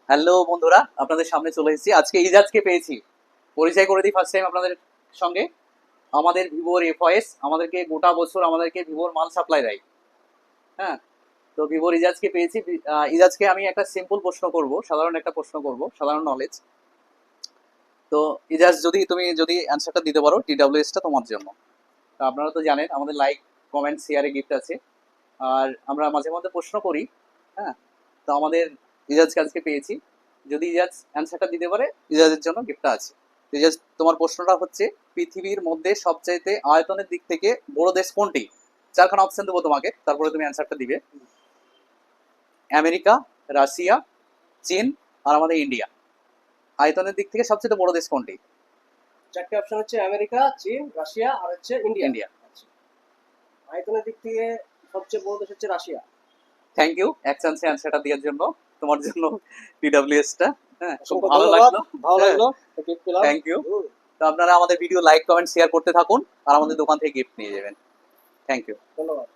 Hello বন্ধুরা, আপনাদের সামনে চলে এসেছি। আজকে ইজাজকে পেয়েছি, পরিচয় করে দিই ফার্স্ট টাইম আপনাদের সঙ্গে। আমাদের ভিভোর এফওএস আমাদেরকে গোটা বছর আমাদেরকে ভিভোর মাল সাপ্লাই দেয়। হ্যাঁ, তো ভিভোর ইজাজকে পেয়েছি। ইজাজকে আমি একটা সিম্পল প্রশ্ন করব, সাধারণ একটা প্রশ্ন করব, সাধারণ নলেজ। তো ইজাজ, তুমি যদি অ্যান্সারটা দিতে পারো, টিডব্লিউএসটা তোমার জন্য। তো আপনারা তো জানেন আমাদের লাইক, কমেন্ট, শেয়ারে গিফট আছে। আর আমরা মাঝে মধ্যে প্রশ্ন করি। হ্যাঁ, তো আমাদের ইজাজকে আজকে পেয়েছি। যদি ইজাজ অ্যান্সারটা দিতে পারে, ইজাজের জন্য গিফটটা আছে। ইজাজ, তোমার প্রশ্নটা হচ্ছে, পৃথিবীর মধ্যে সবচাইতে আয়তনের দিক থেকে বড় দেশ কোনটি? চারখানা অপশন দেবো তোমাকে, তারপরে তুমি অ্যান্সারটা দিবে। আমেরিকা, রাশিয়া, চীন, আর আমাদের ইন্ডিয়া। আয়তনের দিক থেকে সবচেয়ে বড় দেশ কোনটি? চারটে অপশন হচ্ছে আমেরিকা, চীন, রাশিয়া আর হচ্ছে ইন্ডিয়া। ইন্ডিয়া। আচ্ছা, আয়তনের দিক থেকে সবচেয়ে বড় দেশ হচ্ছে রাশিয়া। থ্যাংক ইউ এক চান্সে অ্যান্সারটা দেওয়ার জন্য। তোমার জন্য টিডব্লিউএসটা। হ্যাঁ, খুব অসংখ্য ভালো ধন্যবাদ, লাগলো। ভালো হ্যাঁ, লাগলো। গিফট পেলাম। Thank you. তো আপনারা আমাদের ভিডিও লাইক, কমেন্ট, শেয়ার করতে থাকুন আর আমাদের দোকান থেকে গিফট নিয়ে যাবেন। Thank you. ধন্যবাদ।